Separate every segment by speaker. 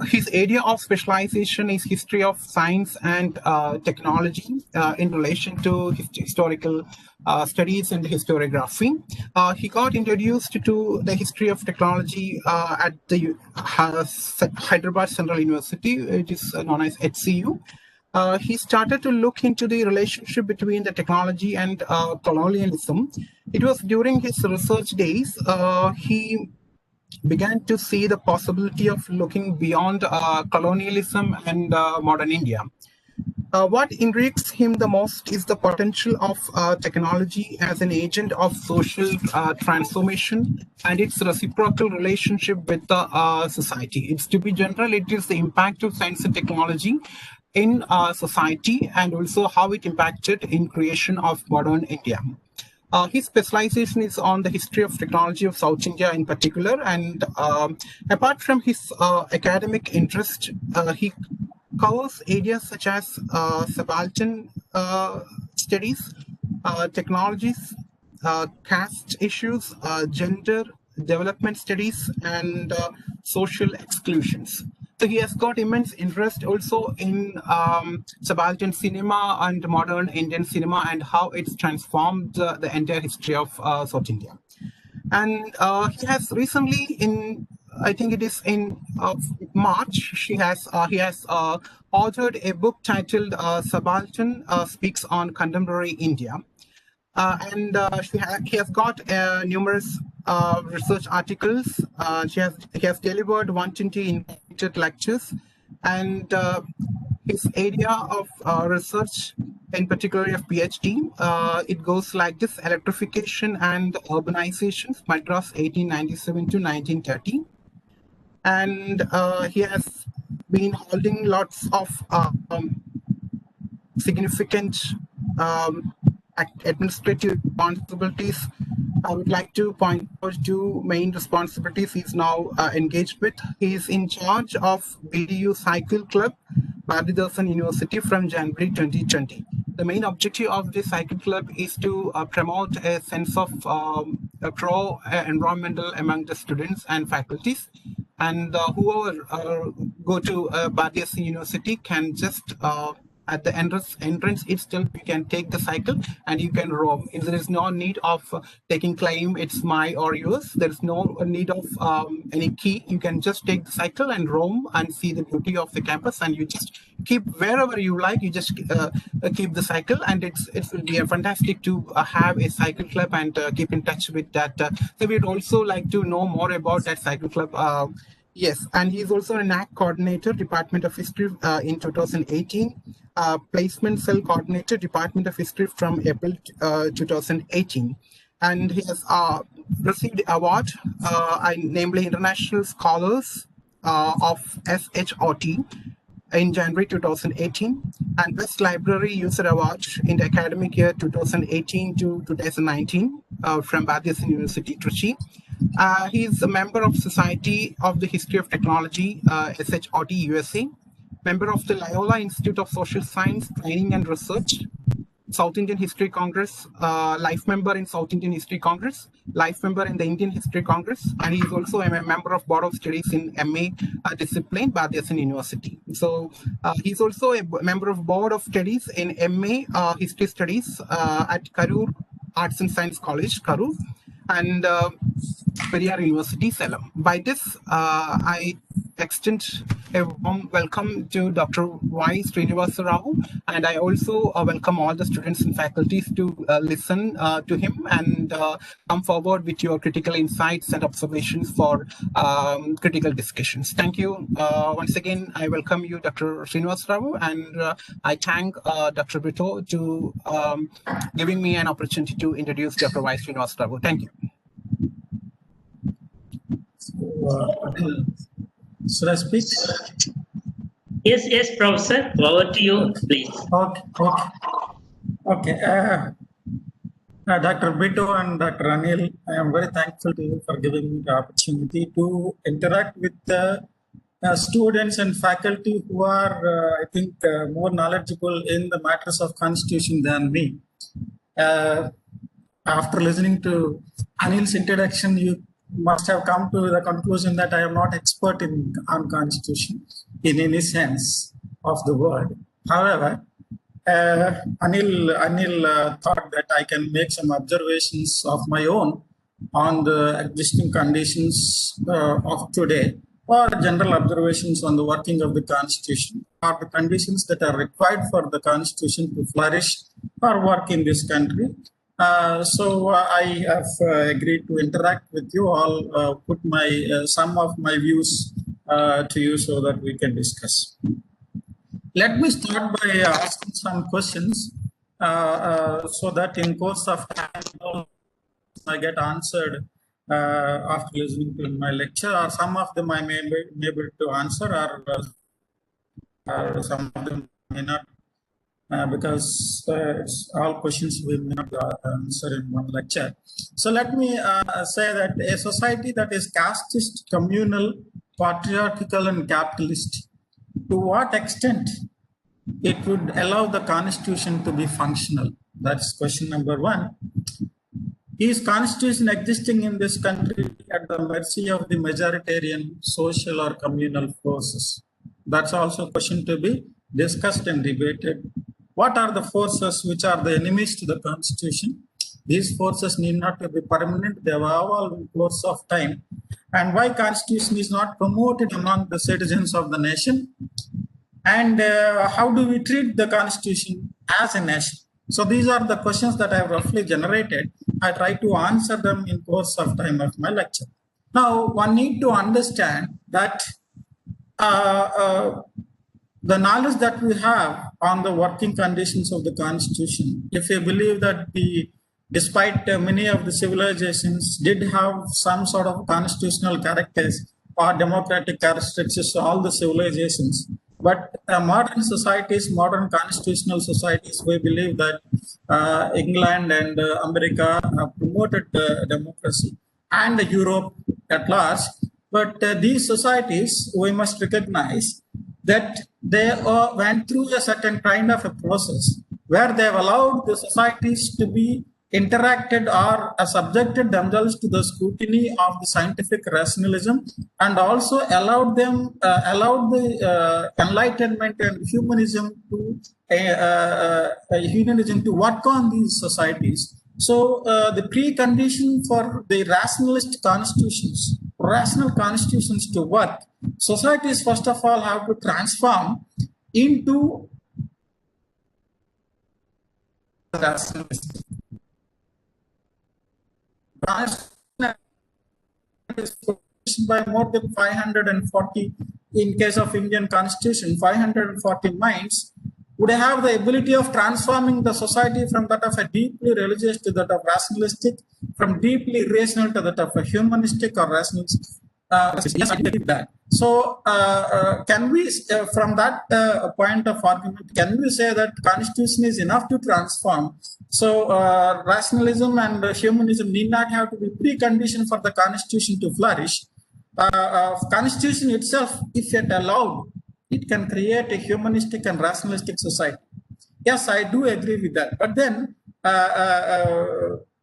Speaker 1: His area of specialization is history of science and technology in relation to historical studies and historiography. He got introduced to the history of technology at the Hyderabad Central University, which is known as HCU. He started to look into the relationship between the technology and colonialism. It was during his research days he began to see the possibility of looking beyond colonialism and modern India. What intrigues him the most is the potential of technology as an agent of social transformation and its reciprocal relationship with the society. It's to be general, it is the impact of science and technology in society and also how it impacted in creation of modern India. His specialization is on the history of technology of South India in particular, and apart from his academic interest, he covers areas such as subaltern studies, technologies, caste issues, gender development studies, and social exclusions. So he has got immense interest also in subaltern cinema and modern Indian cinema and how it's transformed the entire history of South India. And he has recently, in I think it is in March, he has authored a book titled "Subaltern Speaks on Contemporary India." And he has got numerous research articles. He has delivered 120 invited lectures, and his area of research, in particular of PhD, it goes like this: electrification and urbanization, Madras 1897 to 1930. And he has been holding lots of significant administrative responsibilities. I would like to point out two main responsibilities he's now engaged with. He is in charge of BDU Cycle Club, Bharathadasan University from January 2020. The main objective of this cycle club is to promote a sense of pro-environmental among the students and faculties. And whoever go to Bharathadasan University can just at the entrance itself, you can take the cycle and you can roam. There is no need of taking claim, it's my or yours. There's no need of any key. You can just take the cycle and roam and see the beauty of the campus, and you just keep wherever you like. You just keep the cycle, and it will be fantastic to have a cycle club and keep in touch with that. So we'd also like to know more about that cycle club. Yes, and he's also an NAC coordinator, Department of History in 2018, placement cell coordinator, Department of History from April 2018. And he has received award, namely International Scholars of SHOT in January 2018, and Best Library User Award in the academic year 2018 to 2019 from Bharathadasan University, Trichy. He is a member of Society of the History of Technology, SHOT USA, member of the Loyola Institute of Social Science, Training and Research, South Indian History Congress, life member in South Indian History Congress, life member in the Indian History Congress, and he is also a member of Board of Studies in MA discipline, Bharathadasan University. So he's also a member of Board of Studies in MA History Studies at Karur Arts and Science College, Karur, and Periyar University, Salem. By this, I extend a warm welcome to Dr.Y.Srinivasa Rao, and I also welcome all the students and faculties to listen to him and come forward with your critical insights and observations for critical discussions. Thank you. Once again, I welcome you, Dr. Srinivasa Rao, and I thank Dr. Brito to giving me an opportunity to introduce Dr. Y.Srinivasa Rao. Thank you.
Speaker 2: Should I speak?
Speaker 3: Yes, Professor. Over to you, please.
Speaker 2: Okay. Dr. Bito and Dr. Anil, I am very thankful to you for giving me the opportunity to interact with the students and faculty who are, I think, more knowledgeable in the matters of constitution than me. After listening to Anil's introduction, must have come to the conclusion that I am not expert on constitution in any sense of the word. However, Anil thought that I can make some observations of my own on the existing conditions of today, or general observations on the working of the constitution, or the conditions that are required for the constitution to flourish or work in this country. So I have agreed to interact with you all, put my some of my views to you so that we can discuss. Let me start by asking some questions so that in course of time I get answered after listening to my lecture, or some of them I may be able to answer, or some of them may not, because all questions we may not answer in one lecture. So let me say that a society that is casteist, communal, patriarchal and capitalist, to what extent it would allow the constitution to be functional? That's question number one. Is constitution existing in this country at the mercy of the majoritarian social or communal forces? That's also a question to be discussed and debated. What are the forces which are the enemies to the constitution? These forces need not to be permanent, they evolve in course of time. And why constitution is not promoted among the citizens of the nation? And how do we treat the constitution as a nation? So these are the questions that I have roughly generated. I try to answer them in course of time of my lecture. Now, one need to understand that the knowledge that we have on the working conditions of the constitution, if we believe that despite many of the civilizations did have some sort of constitutional characters or democratic characteristics, all the civilizations, but modern societies, modern constitutional societies, we believe that England and America have promoted democracy, and Europe at large. But these societies, we must recognize that they went through a certain kind of a process where they have allowed the societies to be interacted or subjected themselves to the scrutiny of the scientific rationalism, and also allowed the enlightenment and humanism to work on these societies. So the precondition for the rational constitutions to work, societies first of all have to transform into rationalistic. Is by more than 540, in case of Indian constitution, 540 minds would have the ability of transforming the society from that of a deeply religious to that of rationalistic, from deeply rational to that of a humanistic or rationalistic. Yes, I believe that. So, can we, from that point of argument, can we say that constitution is enough to transform? So, rationalism and humanism need not have to be precondition for the constitution to flourish. Constitution itself, if it allowed, it can create a humanistic and rationalistic society. Yes, I do agree with that. But then,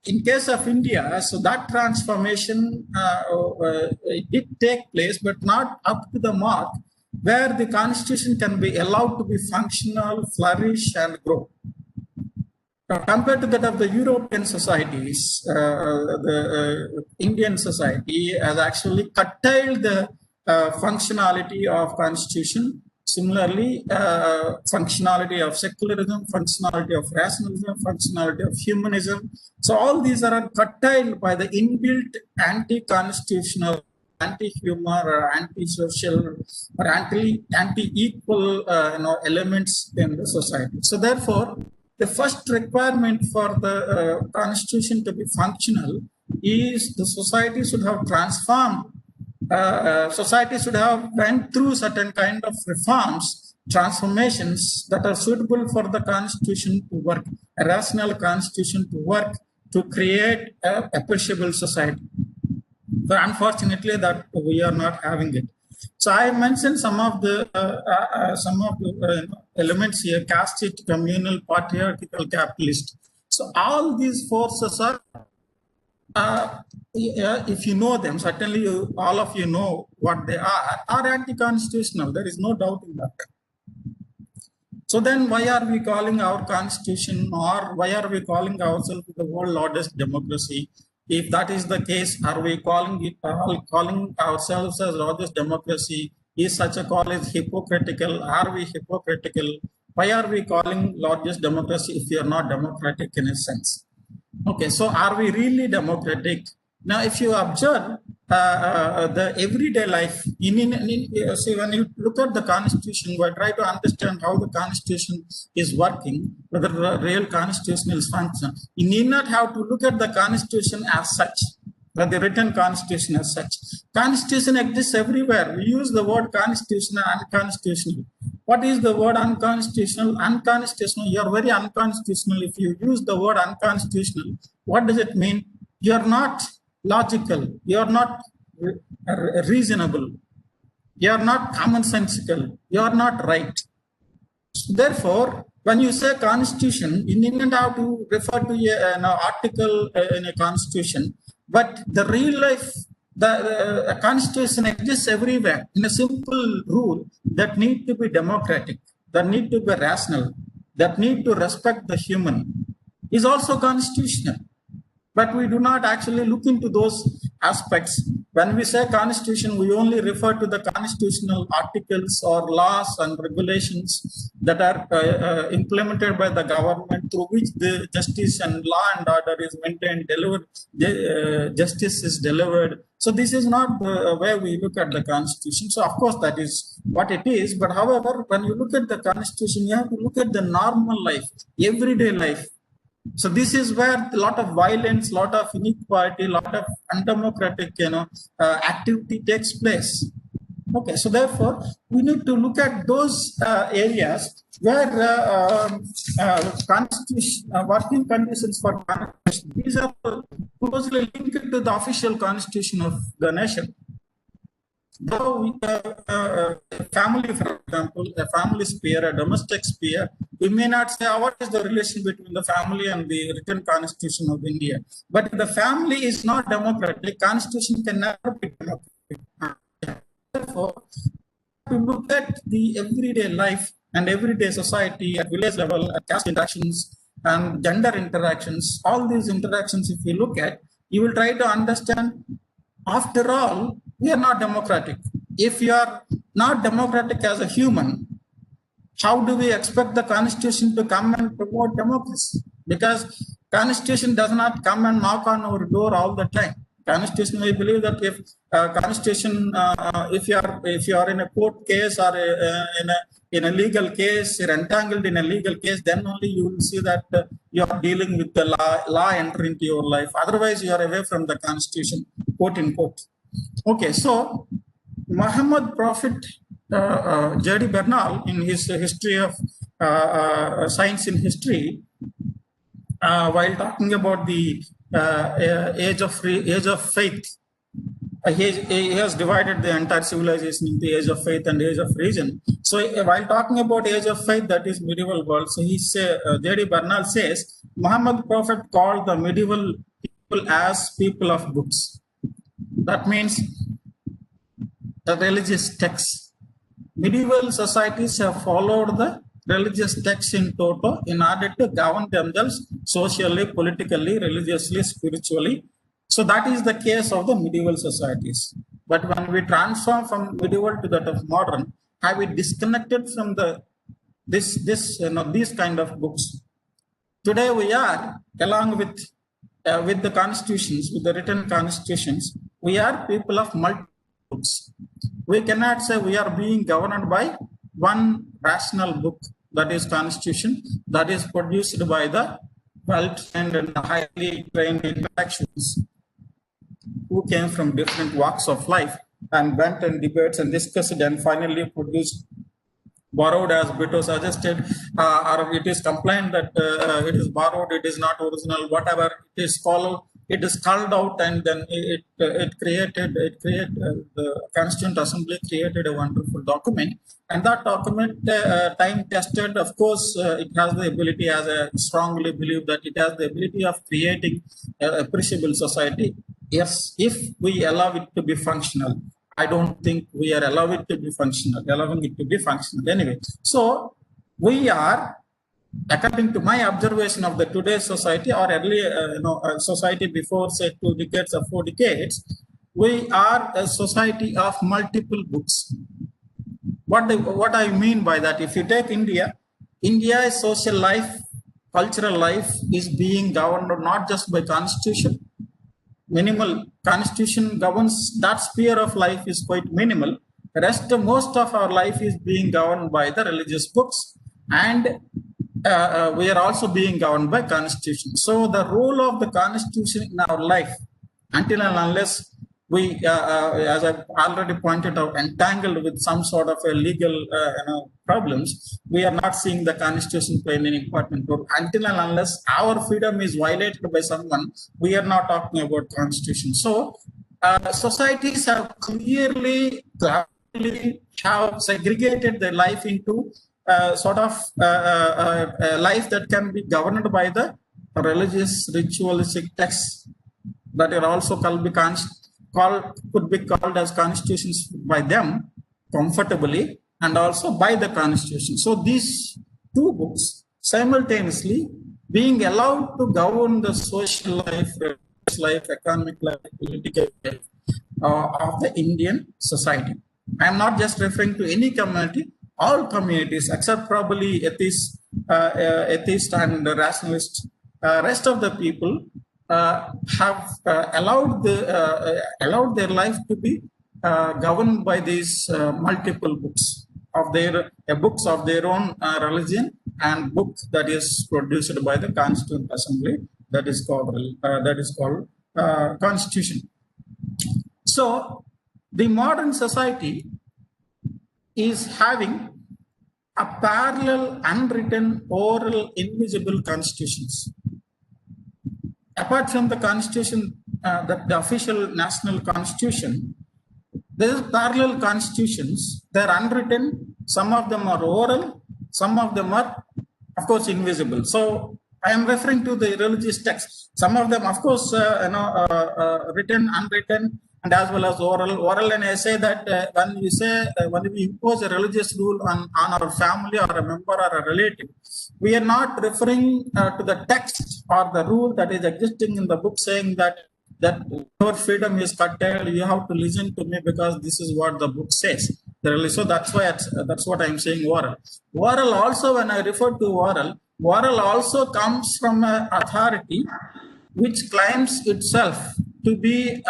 Speaker 2: in case of India, so that transformation it did take place, but not up to the mark where the constitution can be allowed to be functional, flourish, and grow. Compared to that of the European societies, the Indian society has actually curtailed the functionality of constitution. Similarly, functionality of secularism, functionality of rationalism, functionality of humanism. So all these are curtailed by the inbuilt anti-constitutional, anti-human, or anti-social, or anti-equal elements in the society. So therefore, the first requirement for the constitution to be functional is the society should have transformed. Society should have went through certain kind of reforms, transformations that are suitable for the constitution to work, a rational constitution to work, to create a appreciable society. But unfortunately, that we are not having it. So I mentioned some of the elements here: casteist, communal, patriarchal, capitalist. So all these forces are Yeah, if you know them, certainly all of you know what they are anti-constitutional. There is no doubt in that. So then why are we calling our constitution, or why are we calling ourselves the world largest democracy? If that is the case, are we calling ourselves as largest democracy? Is such a call is hypocritical? Are we hypocritical? Why are we calling largest democracy if we are not democratic in a sense? Okay, so are we really democratic? Now, if you observe the everyday life, see, when you look at the constitution, we try to understand how the constitution is working, whether the real constitution is function. You need not have to look at the constitution as such, but the written constitution as such. Constitution exists everywhere. We use the word constitutional and unconstitutional. What is the word unconstitutional? Unconstitutional, you are very unconstitutional. If you use the word unconstitutional, what does it mean? You are not logical, you are not reasonable, you are not commonsensical, you are not right. Therefore, when you say constitution, you need not have to refer to an article in a constitution, but the real life, the constitution exists everywhere in a simple rule that need to be democratic, that need to be rational, that need to respect the human, is also constitutional. But we do not actually look into those aspects. When we say constitution, we only refer to the constitutional articles or laws and regulations that are implemented by the government, through which the justice and law and order is maintained, delivered, justice is delivered. So this is not the way we look at the constitution. So of course that is what it is. But however, when you look at the constitution, you have to look at the normal life, everyday life. So this is where a lot of violence, lot of inequality, lot of undemocratic, activity takes place. Okay, so therefore we need to look at those areas where constitution, working conditions for constitution. These are closely linked to the official constitution of the nation. Though a family, for example, a family sphere, a domestic sphere, we may not say what is the relation between the family and the written constitution of India. But if the family is not democratic, constitution can never be democratic. Therefore, to look at the everyday life and everyday society at village level, at caste interactions and gender interactions, all these interactions, if you look at, you will try to understand, after all, we are not democratic. If you are not democratic as a human, how do we expect the constitution to come and promote democracy? Because constitution does not come and knock on our door all the time. Constitution, we believe that if constitution, if you are in a court case or in a legal case, you're entangled in a legal case, then only you will see that you are dealing with the law enter into your life. Otherwise, you are away from the constitution, quote unquote. Okay, so Muhammad Prophet J.D. Bernal, in his history of science in history, while talking about the age of faith, he has divided the entire civilization into age of faith and age of reason. So while talking about age of faith, that is medieval world, so he say, J.D. Bernal says, Muhammad Prophet called the medieval people as people of books. That means the religious texts. Medieval societies have followed the religious texts in toto in order to govern themselves socially, politically, religiously, spiritually. So that is the case of the medieval societies. But when we transform from medieval to that of modern, have we disconnected from these kind of books? Today we are, along with the constitutions, with the written constitutions, we are people of multiple books. We cannot say we are being governed by one rational book, that is constitution, that is produced by the well-trained and highly trained intellectuals who came from different walks of life and went and debates and discussed and finally produced, borrowed, as Brito suggested, or it is complained that it is borrowed, it is not original, whatever it is, it is called out, and then it created the Constituent Assembly created a wonderful document, and that document, time tested, of course, it has the ability, as I strongly believe that it has the ability of creating a appreciable society. Yes, if we allow it to be functional. I don't think we are allowing it to be functional. Anyway, so we are, according to my observation of the today's society, or early society before, say, 2 decades or 4 decades, we are a society of multiple books. What I mean by that, if you take India's social life, cultural life is being governed not just by constitution. Minimal constitution governs that sphere of life is quite minimal. The rest, most of our life is being governed by the religious books, and we are also being governed by constitution. So the role of the constitution in our life, until and unless we, as I've already pointed out, entangled with some sort of a legal problems, we are not seeing the constitution playing an important role. Until and unless our freedom is violated by someone, we are not talking about constitution. So societies have clearly have segregated their life into sort of life that can be governed by the religious ritualistic texts that are also could be called as constitutions by them comfortably, and also by the constitution. So these two books simultaneously being allowed to govern the social life, religious life, economic life, political life of the Indian society. I am not just referring to any community, all communities except probably atheists and rationalists. Rest of the people have allowed their life to be governed by these multiple books of their own religion, and book that is produced by the Constituent Assembly, that is called Constitution. So the modern society is having a parallel, unwritten, oral, invisible constitutions. Apart from the constitution, the official national constitution, there is parallel constitutions. They are unwritten. Some of them are oral. Some of them are, of course, invisible. So I am referring to the religious texts. Some of them, of course, written, unwritten, and as well as oral. Oral, and I say that when we impose a religious rule on our family or a member or a relative, we are not referring to the text or the rule that is existing in the book, saying that your freedom is curtailed, you have to listen to me because this is what the book says. So that's what I'm saying oral. Oral also, when I refer to oral also comes from an authority which claims itself to be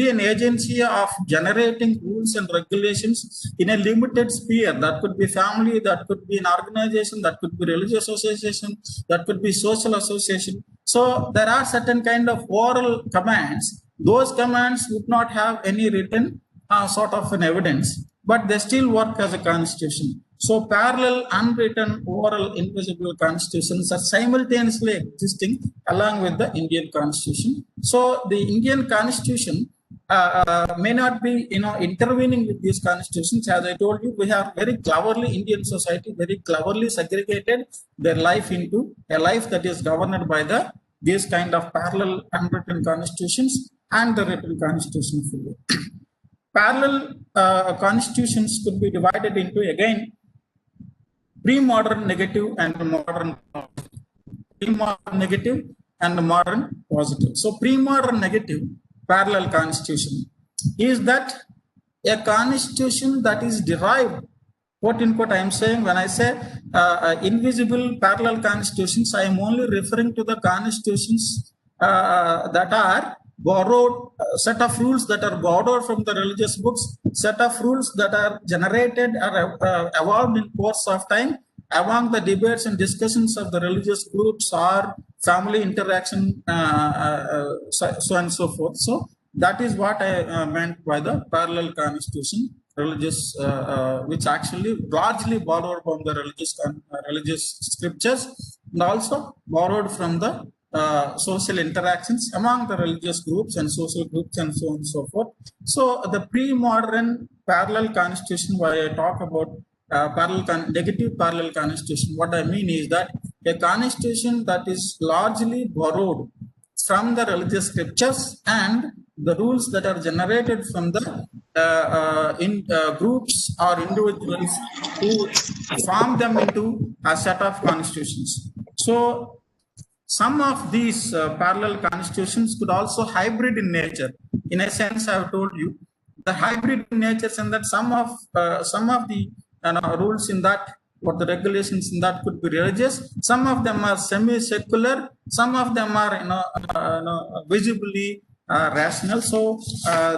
Speaker 2: an agency of generating rules and regulations in a limited sphere. That could be family, that could be an organization, that could be religious association, that could be social association. So there are certain kind of oral commands. Those commands would not have any written sort of an evidence, but they still work as a constitution. So parallel, unwritten, oral, invisible constitutions are simultaneously existing along with the Indian constitution. So the Indian constitution may not be, intervening with these constitutions. As I told you, we have very cleverly, Indian society very cleverly segregated their life into a life that is governed by these kind of parallel, unwritten constitutions and the written constitution. Parallel constitutions could be divided into, again, pre-modern negative and modern positive. Pre-modern negative and modern positive. So pre-modern negative parallel constitution is that a constitution that is derived, quote unquote, I am saying, when I say invisible parallel constitutions, I am only referring to the constitutions that are borrowed, set of rules that are borrowed from the religious books, set of rules that are generated or evolved in course of time among the debates and discussions of the religious groups or family interaction, so and so forth. So that is what I meant by the parallel constitution, religious, which actually largely borrowed from the religious scriptures and also borrowed from the social interactions among the religious groups and social groups and so on and so forth. So the pre-modern parallel constitution, why I talk about negative parallel constitution, what I mean is that a constitution that is largely borrowed from the religious scriptures and the rules that are generated from the groups or individuals who form them into a set of constitutions. So some of these parallel constitutions could also hybrid in nature. In a sense, I have told you the hybrid in nature, and that some of the rules in that, or the regulations in that, could be religious. Some of them are semi-secular. Some of them are visibly rational. So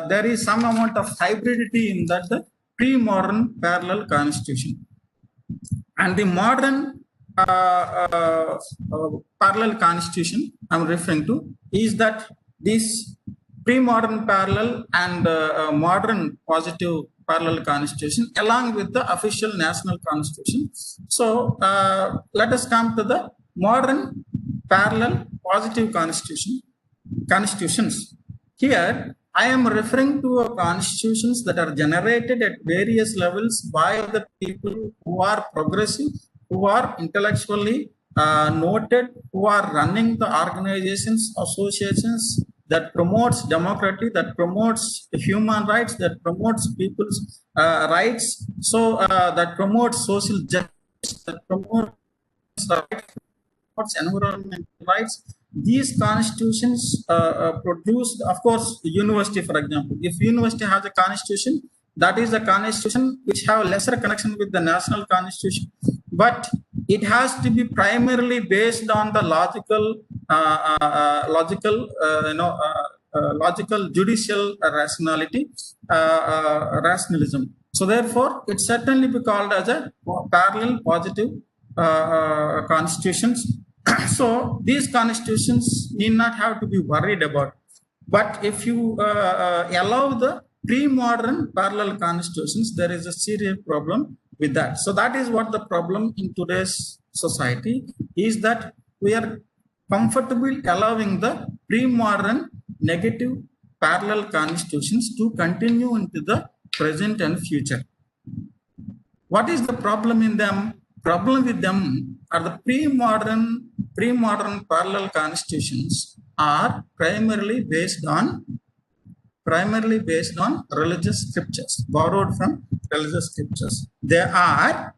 Speaker 2: there is some amount of hybridity in that the pre-modern parallel constitution. And the modern parallel constitution I'm referring to is that this pre-modern parallel and modern positive parallel constitution along with the official national constitution. So let us come to the modern parallel positive constitutions. Here I am referring to constitutions that are generated at various levels by the people who are progressive, who are intellectually noted, who are running the organizations, associations that promotes democracy, that promotes human rights, that promotes people's rights, so that promotes social justice, that promotes environmental rights. These constitutions produced, of course, university, for example. If university has a constitution, that is a constitution which have lesser connection with the national constitution, but it has to be primarily based on the logical judicial rationality, rationalism. So therefore, it certainly be called as a parallel positive constitutions. So these constitutions need not have to be worried about. But if you allow the pre-modern parallel constitutions, there is a serious problem with that. So that is what the problem in today's society is, that we are comfortable allowing the pre-modern negative parallel constitutions to continue into the present and future. What is the problem in them? Problem with them are the pre-modern parallel constitutions are primarily based on religious scriptures, borrowed from religious scriptures. They are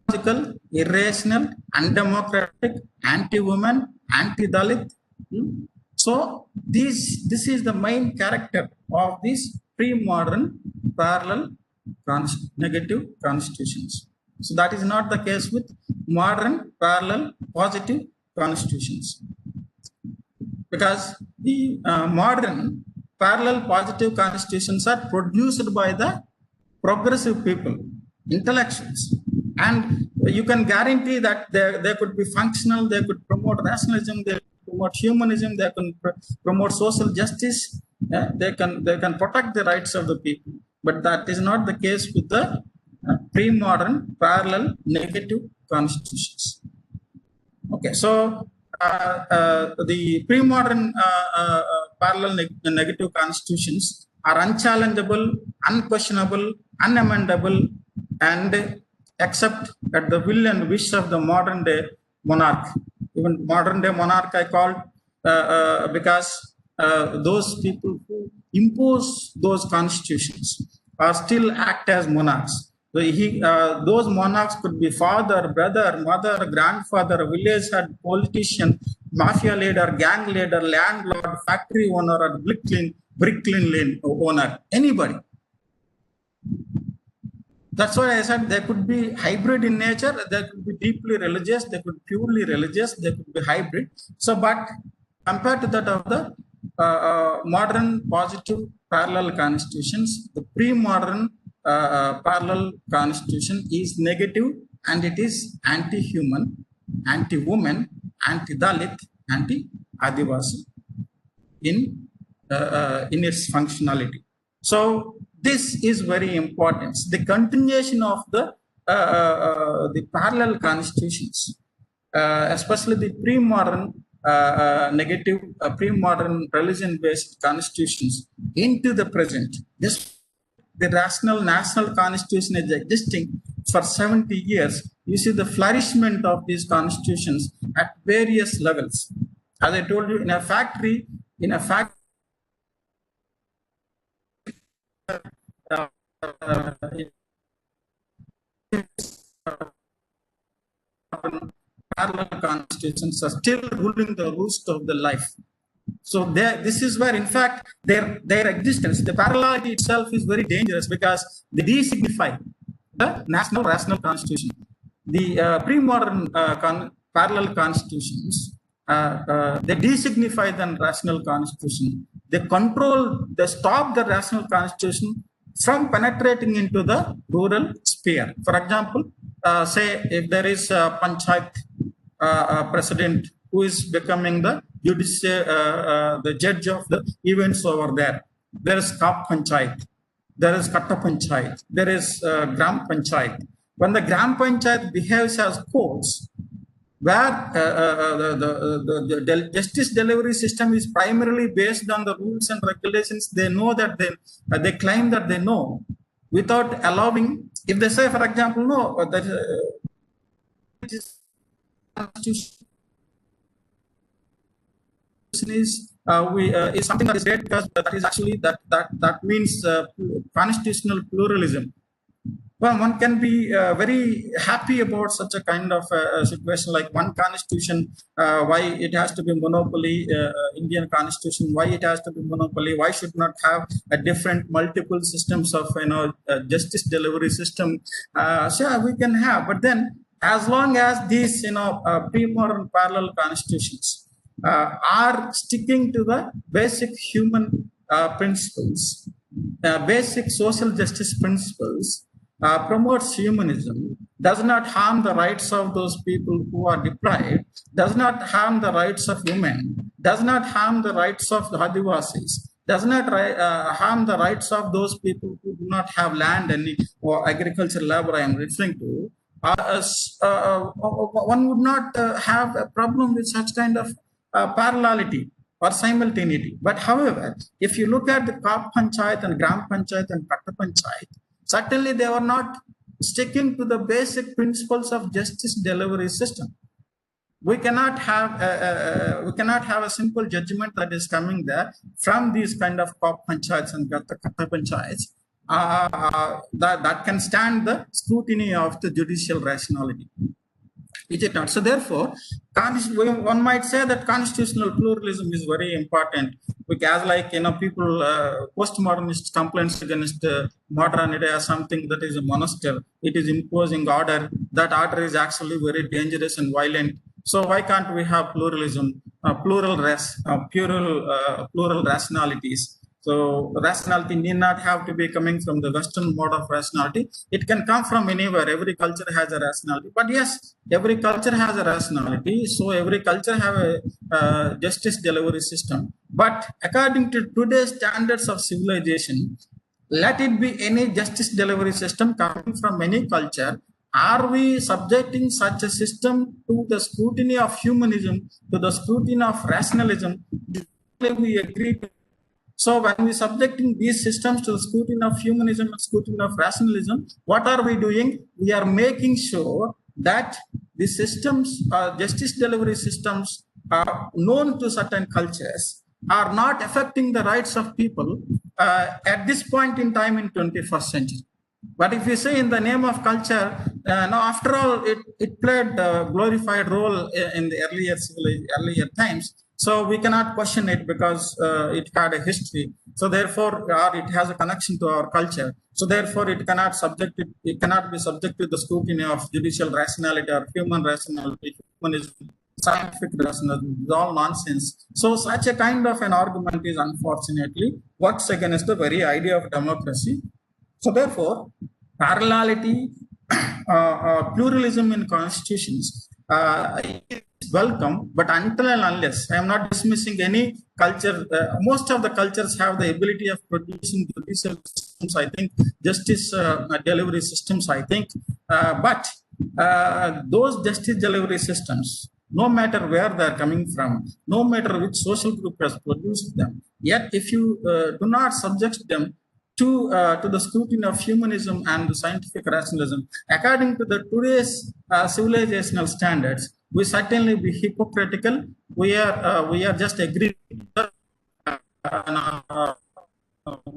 Speaker 2: logical, irrational, undemocratic, anti-woman, anti-Dalit. So this is the main character of these pre-modern parallel negative constitutions. So that is not the case with modern parallel positive constitutions, because the modern parallel positive constitutions are produced by the progressive people, intellectuals, and you can guarantee that they could be functional, they could promote rationalism, they could promote humanism, they can promote social justice, they can protect the rights of the people. But that is not the case with the pre-modern parallel negative constitutions. Okay, so the pre-modern parallel negative constitutions are unchallengeable, unquestionable, unamendable, and except at the will and wish of the modern day monarch. Even modern day monarch I called because those people who impose those constitutions are still act as monarchs. So those monarchs could be father, brother, mother, grandfather, village head, politician, mafia leader, gang leader, landlord, factory owner, or bricklane owner, anybody. That's why I said they could be hybrid in nature, they could be deeply religious, they could be purely religious, they could be hybrid. So, but compared to that of the modern positive parallel constitutions, the pre-modern parallel constitution is negative, and it is anti-human, anti-woman, anti-Dalit, anti-Adivasi in its functionality. So this is very important. The continuation of the parallel constitutions especially the pre-modern negative, pre-modern religion-based constitutions into the present. Just the rational national constitution is existing for 70 years. You see the flourishment of these constitutions at various levels. As I told you, in a factory, parallel constitutions are still ruling the roost of the life. So this is where, in fact, their existence, the parallelity itself is very dangerous because they de-signify the national rational constitution. The pre-modern parallel constitutions, they de-signify the rational constitution. They stop the rational constitution from penetrating into the rural sphere. For example, say if there is a panchayat president who is becoming the the judge of the events over there. There is Kap Panchayat, there is Katta Panchayat, there is Gram Panchayat. When the Gram Panchayat behaves as courts, where the justice delivery system is primarily based on the rules and regulations, they know that they claim that they know, without allowing, if they say, for example, no, that is something that is great because that is actually that means constitutional pluralism. Well, one can be very happy about such a kind of situation, like one constitution, why it has to be monopoly, Indian constitution, why it has to be monopoly, why should not have a different multiple systems of justice delivery system. So we can have, but then as long as these pre-modern parallel constitutions are sticking to the basic human principles, basic social justice principles, promotes humanism, does not harm the rights of those people who are deprived, does not harm the rights of women, does not harm the rights of the Adivasis, does not harm the rights of those people who do not have land or agricultural labor I am referring to, one would not have a problem with such kind of parallelity or simultaneity. But however, if you look at the Kap Panchayat and Gram Panchayat and Katta Panchayat, certainly they were not sticking to the basic principles of justice delivery system. We cannot have a simple judgment that is coming there from these kind of Kap Panchayats and Katta Panchayats that can stand the scrutiny of the judicial rationality. Is it not? So therefore, one might say that constitutional pluralism is very important, because like people, postmodernist complaints against modernity as something that is a monster, it is imposing order. That order is actually very dangerous and violent. So why can't we have pluralism, plural rationalities? So rationality need not have to be coming from the Western mode of rationality. It can come from anywhere. Every culture has a rationality. But yes, every culture has a rationality. So every culture have a justice delivery system. But according to today's standards of civilization, let it be any justice delivery system coming from any culture, are we subjecting such a system to the scrutiny of humanism, to the scrutiny of rationalism? We agree to. So when we subjecting these systems to the scrutiny of humanism and scrutiny of rationalism, what are we doing? We are making sure that the systems, justice delivery systems, are known to certain cultures, are not affecting the rights of people at this point in time in 21st century. But if you say in the name of culture, now after all, it played a glorified role in the earlier times. So we cannot question it because it had a history. So therefore, it has a connection to our culture. So therefore, it cannot be subject to the scrutiny of judicial rationality or human rationality, humanism, scientific rationalism. It's all nonsense. So such a kind of an argument is unfortunately works against the very idea of democracy. So therefore, parallelity, pluralism in constitutions is welcome, but until and unless, I am not dismissing any culture, most of the cultures have the ability of producing judicial systems, I think, justice delivery systems, I think, but those justice delivery systems, no matter where they are coming from, no matter which social group has produced them, yet if you do not subject them to the scrutiny of humanism and scientific rationalism, according to the today's civilizational standards, we certainly be hypocritical. We are just agreeing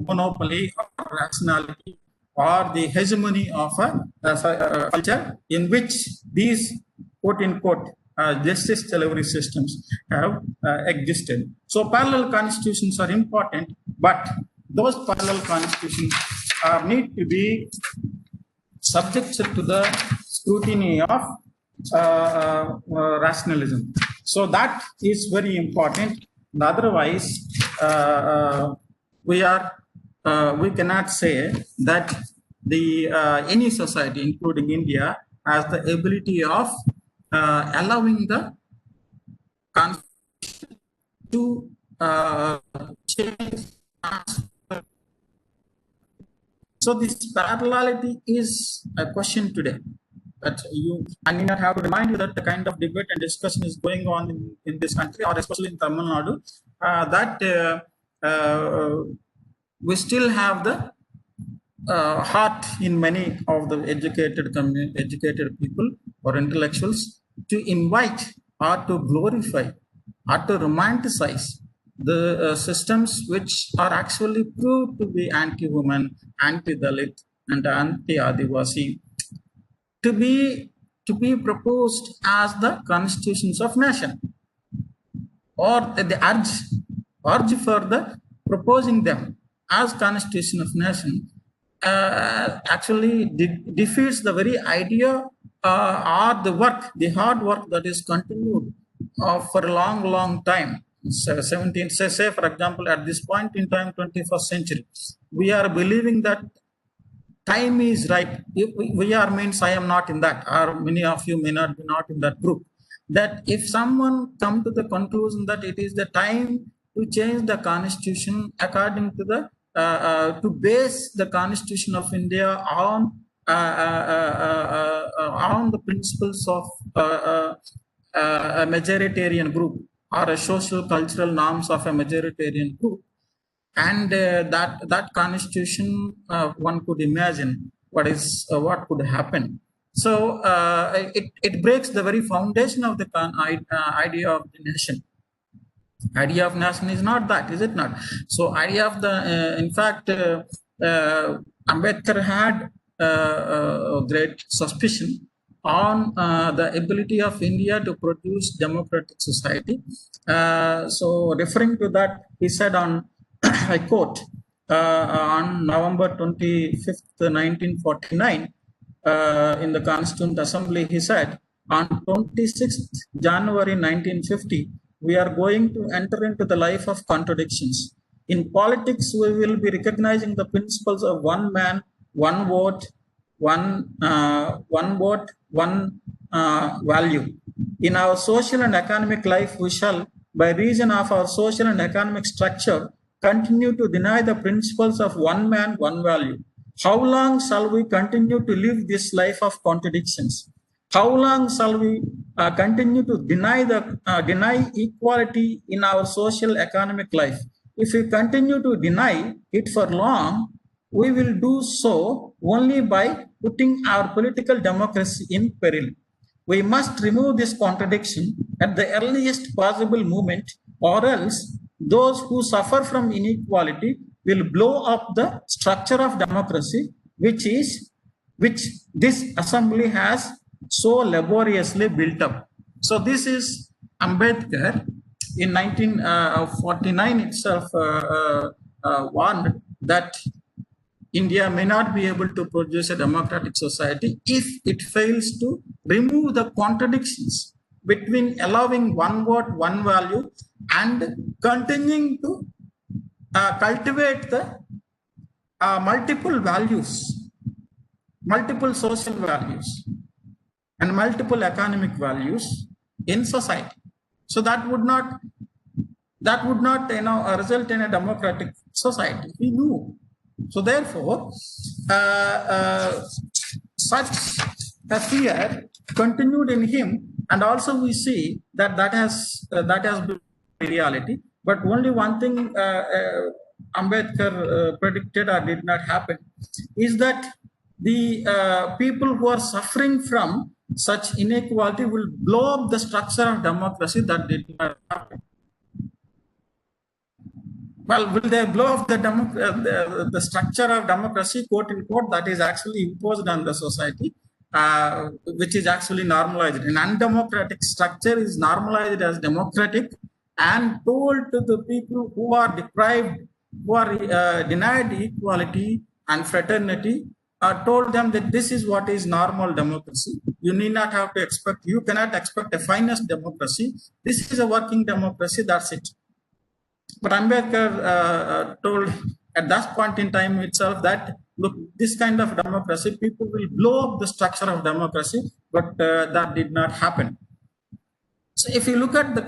Speaker 2: monopoly or rationality or the hegemony of a culture in which these quote-unquote justice delivery systems have existed. So parallel constitutions are important, but those parallel constitutions need to be subjected to the scrutiny of rationalism. So that is very important. Otherwise, we cannot say that the any society, including India, has the ability of allowing the constitution to change. So this parallelity is a question today. That I need not have to remind you that the kind of debate and discussion is going on in this country, or especially in Tamil Nadu, that we still have the heart in many of the educated people or intellectuals to invite or to glorify or to romanticize the systems which are actually proved to be anti-woman, anti-Dalit, and anti-Adivasi, to be proposed as the constitutions of nation, or the urge for the proposing them as constitution of nation actually defeats the very idea or the hard work that is continued for a long time. Say for example, at this point in time, 21st century, we are believing that time is right. We are means I am not in that, or many of you may not be not in that group. That if someone come to the conclusion that it is the time to change the constitution according to the to base the constitution of India on the principles of a majoritarian group or a social cultural norms of a majoritarian group, and that constitution one could imagine what could happen. So it breaks the very foundation of the idea of the nation. Idea of nation is not that, is it not? So idea of the in fact Ambedkar had a great suspicion on the ability of India to produce democratic society. So referring to that, he said on I quote, on November 25th, 1949, in the Constituent Assembly, he said, on 26th January 1950, we are going to enter into the life of contradictions. In politics, we will be recognizing the principles of one man, one vote, one value. In our social and economic life, we shall, by reason of our social and economic structure, continue to deny the principles of one man, one value. How long shall we continue to live this life of contradictions? How long shall we continue to deny equality in our social economic life? If we continue to deny it for long, we will do so only by putting our political democracy in peril. We must remove this contradiction at the earliest possible moment, or else those who suffer from inequality will blow up the structure of democracy, which this assembly has so laboriously built up. So this is Ambedkar in 1949 itself warned that India may not be able to produce a democratic society if it fails to remove the contradictions between allowing one vote, one value, and continuing to cultivate the multiple values, multiple social values, and multiple economic values in society. So that would not result in a democratic society. We knew. So therefore, such fear continued in him, and also we see that that has been reality. But only one thing Ambedkar predicted or did not happen is that the people who are suffering from such inequality will blow up the structure of democracy. That did not happen. Well, will they blow up the structure of democracy, quote unquote, that is actually imposed on the society, which is actually normalized? An undemocratic structure is normalized as democratic and told to the people who are deprived, who are denied equality and fraternity, told them that this is what is normal democracy. You need not have to expect, you cannot expect a finest democracy. This is a working democracy, that's it. But Ambedkar told at that point in time itself that, look, this kind of democracy, people will blow up the structure of democracy, but that did not happen. So if you look at the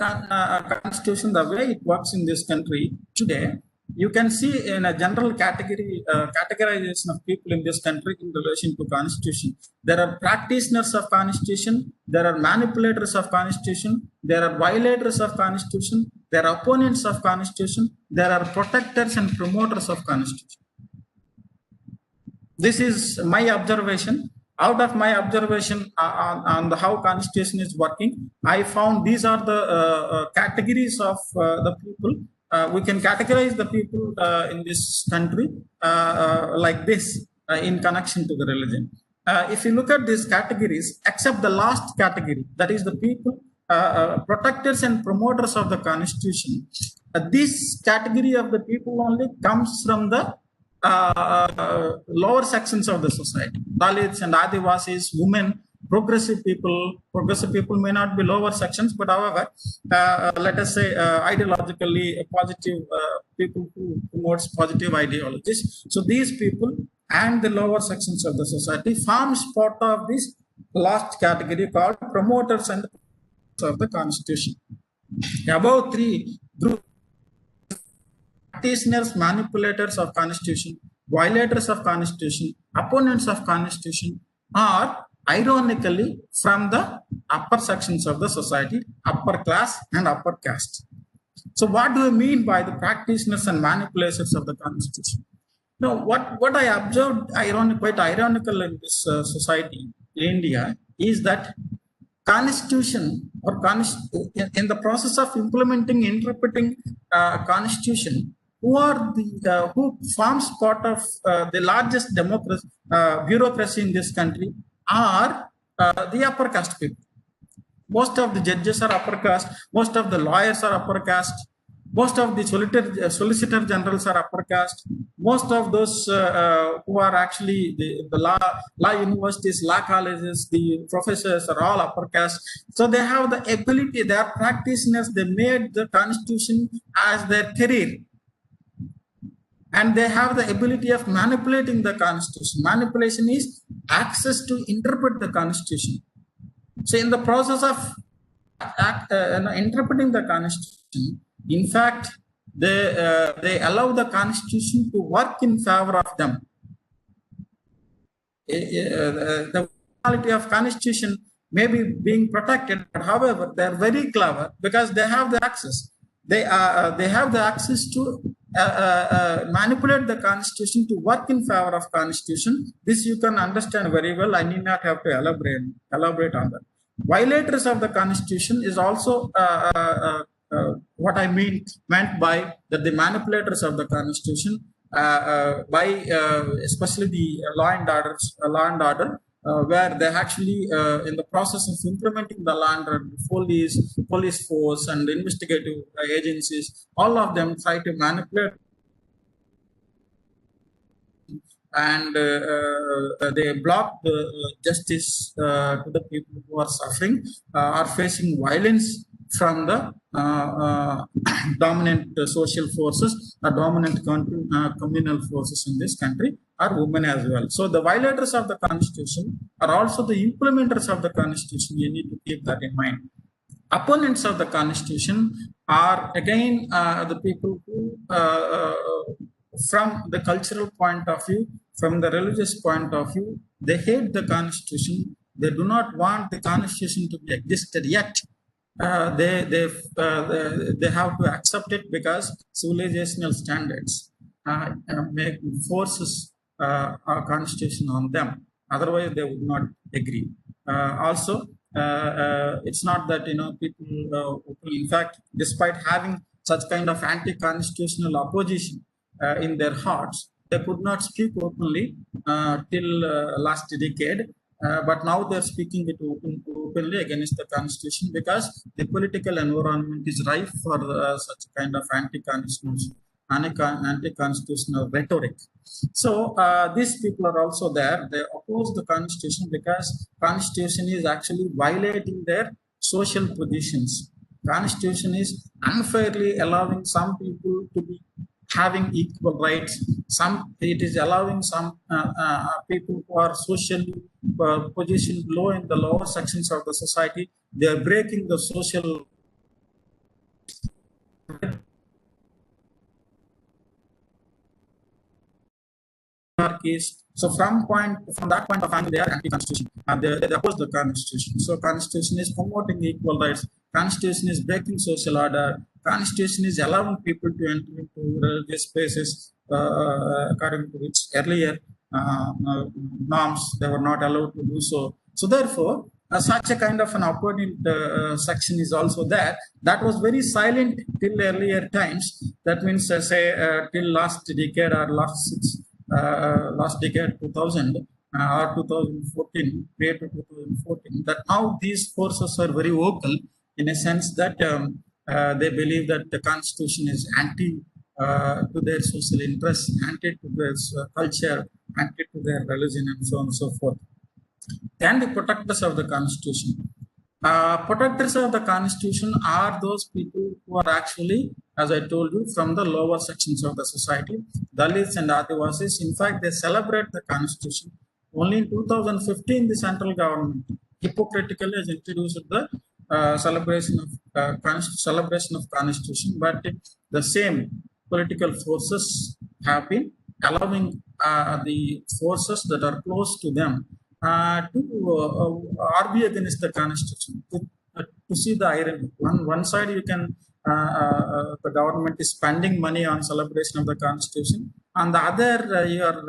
Speaker 2: constitution, the way it works in this country today, you can see in a general categorization of people in this country in relation to constitution. There are practitioners of constitution, there are manipulators of constitution, there are violators of constitution, there are opponents of constitution, there are protectors and promoters of constitution. This is my observation. Out of my observation on how constitution is working, I found these are the categories of the people. We can categorize the people in this country like this in connection to the religion. If you look at these categories, except the last category, that is the people, protectors and promoters of the constitution, this category of the people only comes from the lower sections of the society, Dalits and Adivasis, women, progressive people. Progressive people may not be lower sections, but however, let us say ideologically positive people who promotes positive ideologies. So these people and the lower sections of the society forms part of this last category called promoters and of the constitution. Above three groups: practitioners, manipulators of constitution, violators of constitution, opponents of constitution, are ironically from the upper sections of the society, upper class and upper caste. So what do I mean by the practitioners and manipulators of the constitution? Now, what I observed quite ironical in this society in India is that constitution or in the process of implementing, interpreting constitution, who forms part of the largest democracy bureaucracy in this country are the upper caste people. Most of the judges are upper caste, most of the lawyers are upper caste, most of the solicitor generals are upper caste, most of those who are actually the law universities, law colleges, the professors are all upper caste. So they have the ability, they are practitioners, they made the constitution as their career. And they have the ability of manipulating the constitution. Manipulation is access to interpret the constitution. So in the process of interpreting the constitution, in fact, they allow the constitution to work in favor of them. The quality of constitution may be being protected, but however, they are very clever because they have the access. They have the access to manipulate the constitution to work in favor of constitution. This you can understand very well. I need not have to elaborate on that. Violators of the constitution is also what I meant by that the manipulators of the constitution by especially the law and order, where they actually in the process of implementing the law and order, police force and investigative agencies, all of them try to manipulate and they block the justice to the people who are suffering, are facing violence from the dominant social forces, or dominant communal forces in this country, are women as well. So the violators of the constitution are also the implementers of the constitution. You need to keep that in mind. Opponents of the constitution are again the people who from the cultural point of view, from the religious point of view, they hate the constitution, They do not want the constitution to be existed yet. They have to accept it because civilizational standards make forces our constitution on them. Otherwise, they would not agree. Also, it's not that people. In fact, despite having such kind of anti-constitutional opposition in their hearts, they could not speak openly till last decade. But now they're speaking it openly against the constitution because the political environment is rife for such kind of anti-constitutional rhetoric. So these people are also there. They oppose the constitution because constitution is actually violating their social positions. Constitution is unfairly allowing some people to be having equal rights. It is allowing some people who are socially positioned low in the lower sections of the society. They are breaking the social hierarchies. So from that point of view, they are anti-constitution and they oppose the constitution. So constitution is promoting equal rights. Constitution is breaking social order. Constitution is allowing people to enter into religious spaces according to which earlier norms they were not allowed to do so. So therefore, such a kind of an opponent section is also there. That was very silent till earlier times. That means, say, till last decade or last decade 2000 or 2014, prior to 2014, that now these forces are very vocal in a sense that they believe that the constitution is anti to their social interests, anti to their culture, anti to their religion, and so on and so forth. Then the protectors of the constitution. Protectors of the constitution are those people who are actually, as I told you, from the lower sections of the society, Dalits and Adivasis. In fact, they celebrate the constitution. Only in 2015, the central government hypocritically has introduced the celebration of constitution, but the same political forces have been allowing the forces that are close to them to argue against the constitution. To see the irony, one side you can the government is spending money on celebration of the constitution. On the other, you are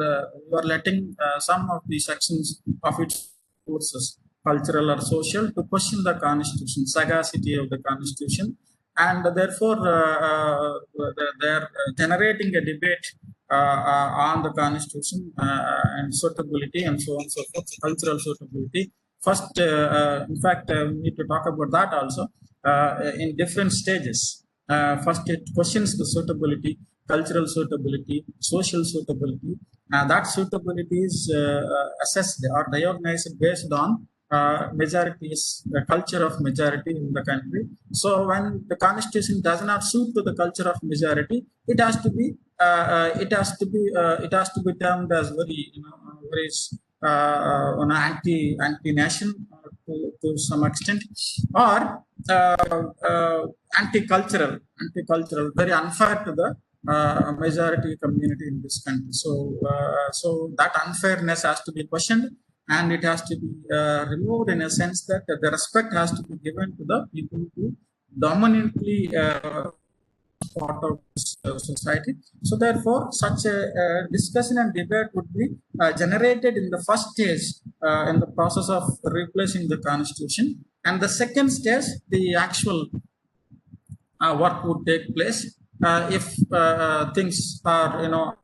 Speaker 2: letting some of the sections of its forces, cultural or social, to question the constitution, sagacity of the constitution, and therefore they are generating a debate on the constitution and suitability and so on and so forth, cultural suitability. First, in fact, we need to talk about that also in different stages. First, it questions the suitability, cultural suitability, social suitability. That suitability is assessed or diagnosed based on majorities, the culture of majority in the country. So when the constitution does not suit to the culture of majority, it has to be termed as very very anti nation to some extent, or anti-cultural, very unfair to the majority community in this country. So that unfairness has to be questioned, and it has to be removed in a sense that the respect has to be given to the people who dominantly part of society. So therefore, such a discussion and debate would be generated in the first stage in the process of replacing the constitution, and the second stage, the actual work would take place if things are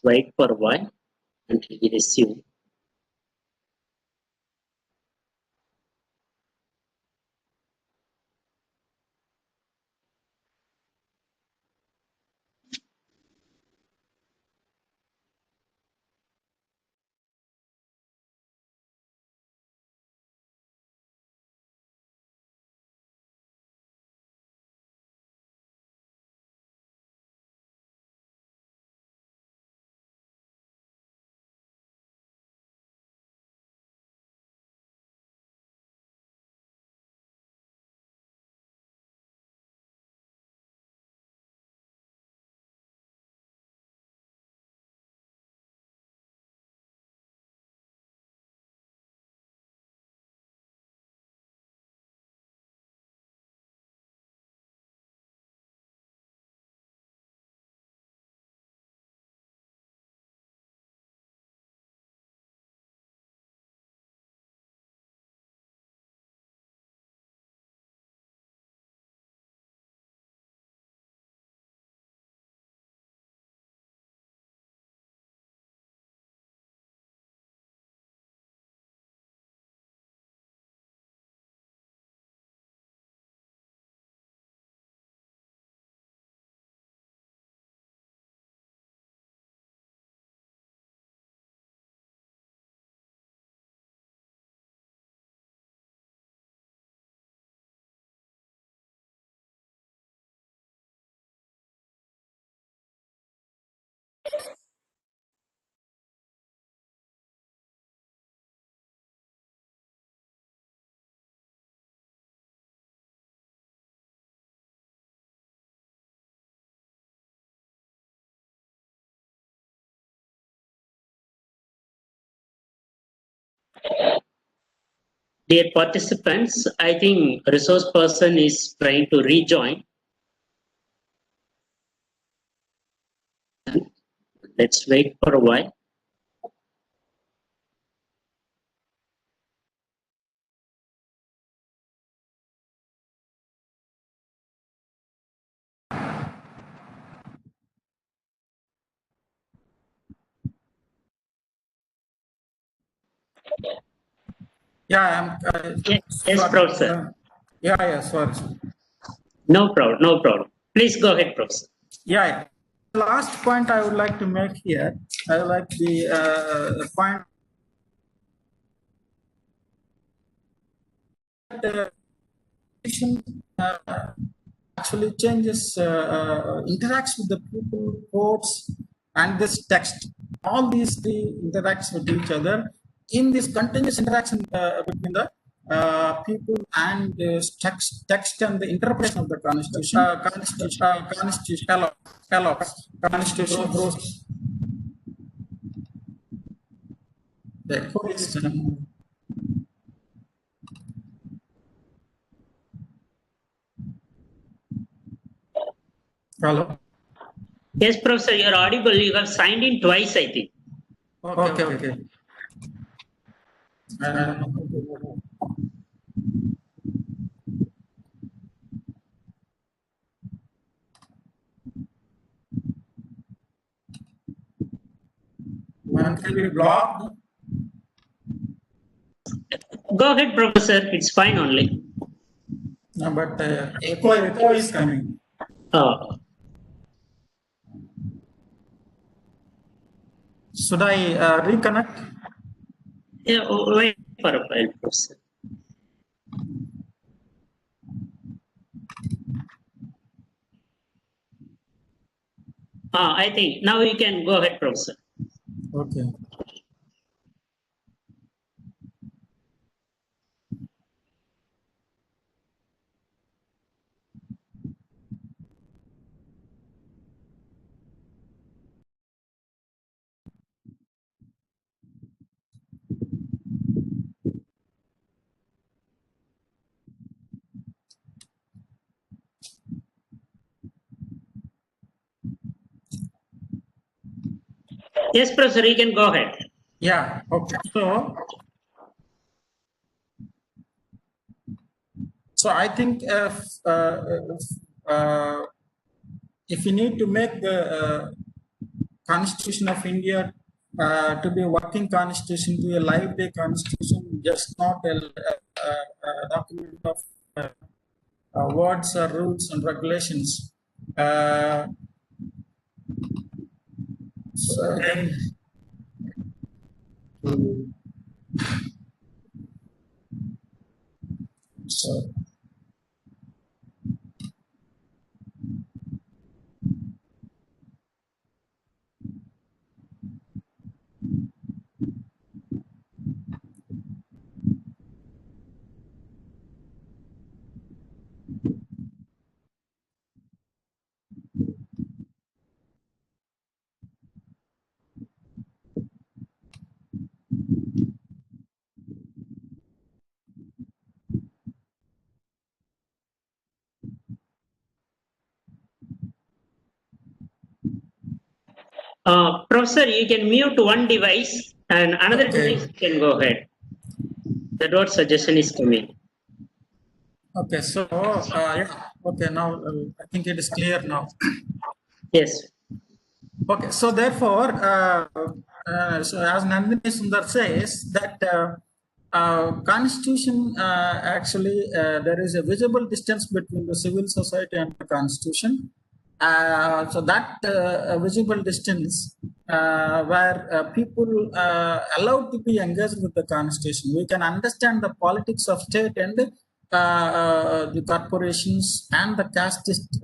Speaker 3: Let's wait for a while until we resume. Dear participants, I think resource person is trying to rejoin. Let's wait for a while.
Speaker 2: Yeah,
Speaker 3: Yes,
Speaker 2: sorry.
Speaker 3: Professor.
Speaker 2: Sorry.
Speaker 3: No problem, no problem. Please go ahead, Professor.
Speaker 2: Yeah. The last point I would like to make here, I would like the point that actually changes, interacts with the people, quotes, and this text. All these three interacts with each other in this continuous interaction between the people and text and the interpretation of the constitution. Constitution grows. Hello.
Speaker 3: Yes, Professor, you're audible. You have signed in twice, I think.
Speaker 2: Okay. Monthly blog.
Speaker 3: Go ahead, Professor. It's fine only.
Speaker 2: No, but echo is coming. Should I reconnect?
Speaker 3: Yeah, wait for a while, Professor. I think now you can go ahead, Professor.
Speaker 2: Okay.
Speaker 3: Yes, Professor, you can go ahead.
Speaker 2: Yeah. Okay. So I think if you need to make the Constitution of India to be a working constitution, to a live day constitution, just not a document of words or rules and regulations. So then, so
Speaker 3: Professor, you can mute one device and another device can go ahead. The dot suggestion is coming.
Speaker 2: Okay, so okay, now I think it is clear now.
Speaker 3: Yes.
Speaker 2: Okay, so therefore, so as Nandini Sundar says that Constitution actually there is a visible distance between the civil society and the Constitution. So that visible distance where people allowed to be engaged with the Constitution, we can understand the politics of state and the corporations and the casteist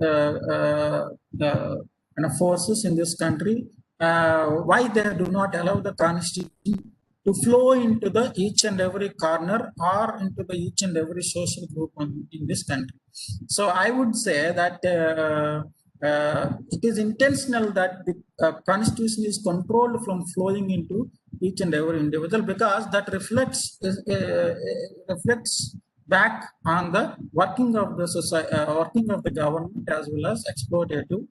Speaker 2: forces in this country, why they do not allow the Constitution to flow into the each and every corner or into the each and every social group in this country. So I would say that it is intentional that the constitution is controlled from flowing into each and every individual, because that reflects back on the working of the society, working of the government, as well as exploitative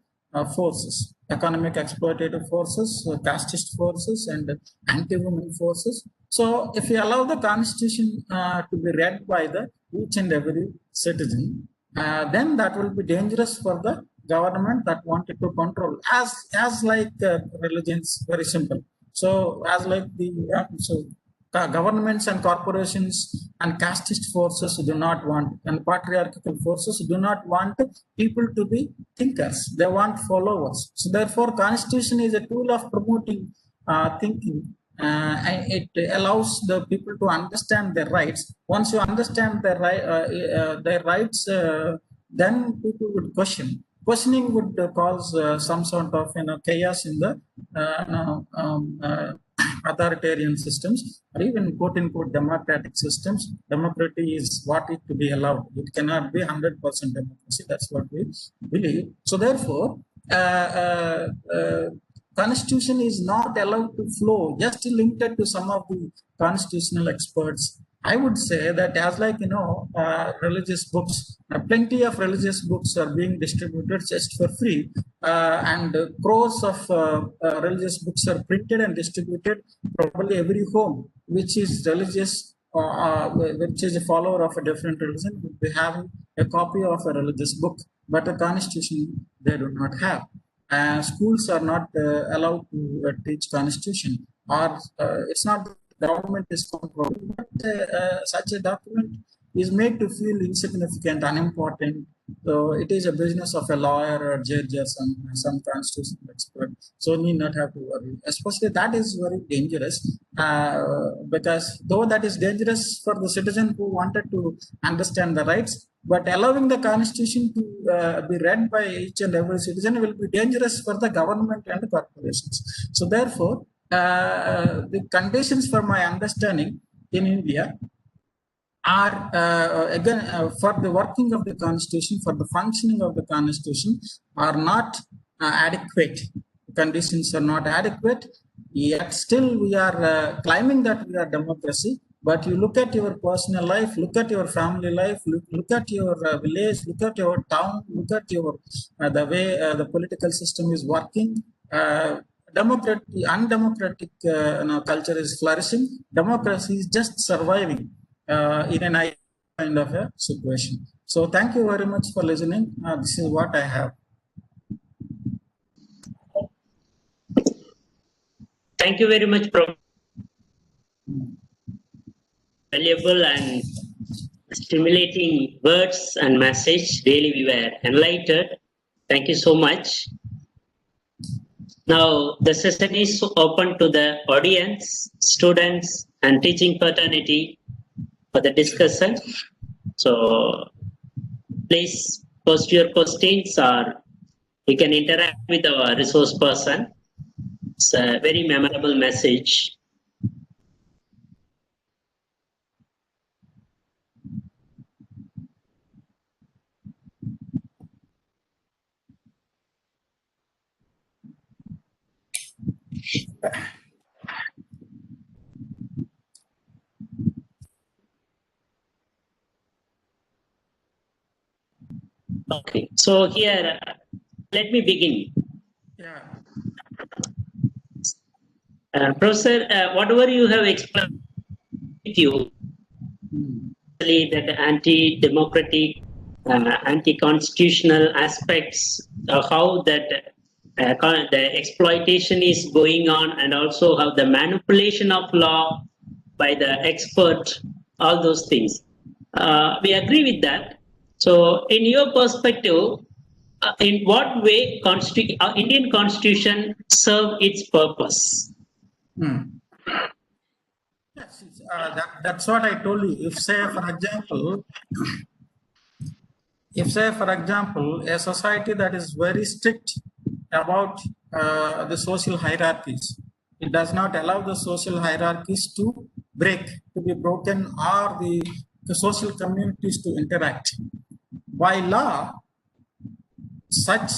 Speaker 2: forces, economic exploitative forces, casteist forces, and anti-women forces. So if you allow the constitution to be read by the each and every citizen, then that will be dangerous for the government that wanted to control, as like religions, very simple. So as like the governments and corporations and casteist forces do not want, and patriarchal forces do not want people to be thinkers, they want followers. So therefore constitution is a tool of promoting thinking, and it allows the people to understand their rights. Once you understand their rights, then people would question. Questioning would cause some sort of chaos in the authoritarian systems, or even quote unquote democratic systems. Democracy is what is to be allowed. It cannot be 100% democracy. That's what we believe. So therefore, constitution is not allowed to flow just limited to some of the constitutional experts. I would say that as like religious books, plenty of religious books are being distributed just for free, and crores of religious books are printed and distributed. Probably every home which is religious, which is a follower of a different religion, would be having a copy of a religious book, but a constitution they do not have. Schools are not allowed to teach constitution, or it's not government is controlling, but such a document is made to feel insignificant, unimportant. So it is a business of a lawyer or judge or some constitutional expert. So need not have to worry. Especially that is very dangerous, because though that is dangerous for the citizen who wanted to understand the rights, but allowing the constitution to be read by each and every citizen will be dangerous for the government and the corporations. So therefore, the conditions for my understanding in India are again for the working of the constitution, for the functioning of the constitution, are not adequate. Conditions are not adequate, yet still we are claiming that we are democracy. But you look at your personal life, look at your family life, look at your village, look at your town, look at your the way the political system is working. Undemocratic culture is flourishing. Democracy is just surviving in an kind of a situation. So thank you very much for listening. This is what I have.
Speaker 3: Thank you very much, Prof. Valuable and stimulating words and message. Really, we were enlightened. Thank you so much. Now, the session is open to the audience, students, and teaching fraternity for the discussion. So, please post your questions, or you can interact with our resource person. It's a very memorable message. Okay, so here, let me begin.
Speaker 2: Yeah.
Speaker 3: Professor, whatever you have explained with you, that anti-democratic, anti-constitutional aspects, how that the exploitation is going on, and also how the manipulation of law by the expert, all those things. We agree with that. So, in your perspective, in what way Indian Constitution serve its purpose?
Speaker 2: Yes, that's what I told you. If say, for example, a society that is very strict about the social hierarchies, it does not allow the social hierarchies to be broken, or the social communities to interact. By law, such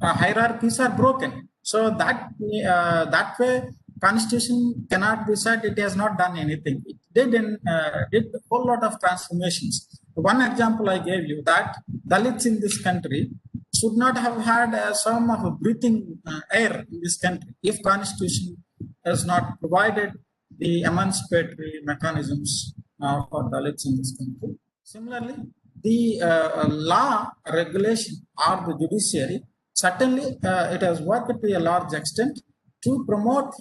Speaker 2: hierarchies are broken. So that way, constitution cannot be said it has not done anything. It did a whole lot of transformations. One example I gave you, that Dalits in this country should not have had some of a breathing air in this country if constitution has not provided the emancipatory mechanisms for Dalits in this country. Similarly, the law, regulation, or the judiciary, certainly it has worked to a large extent to promote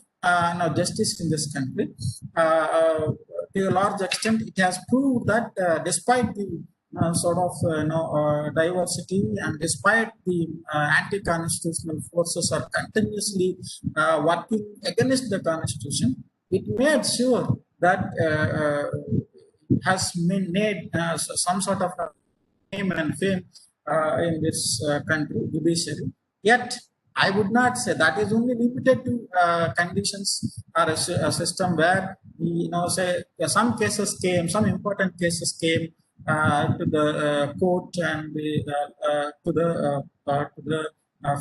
Speaker 2: justice in this country. To a large extent, it has proved that despite the diversity, and despite the anti-constitutional forces are continuously working against the constitution, it made sure that has made some sort of name and fame in this country, judiciary. Yet, I would not say that is only limited to conditions or a system where, say some cases came, some important cases came to the court and to the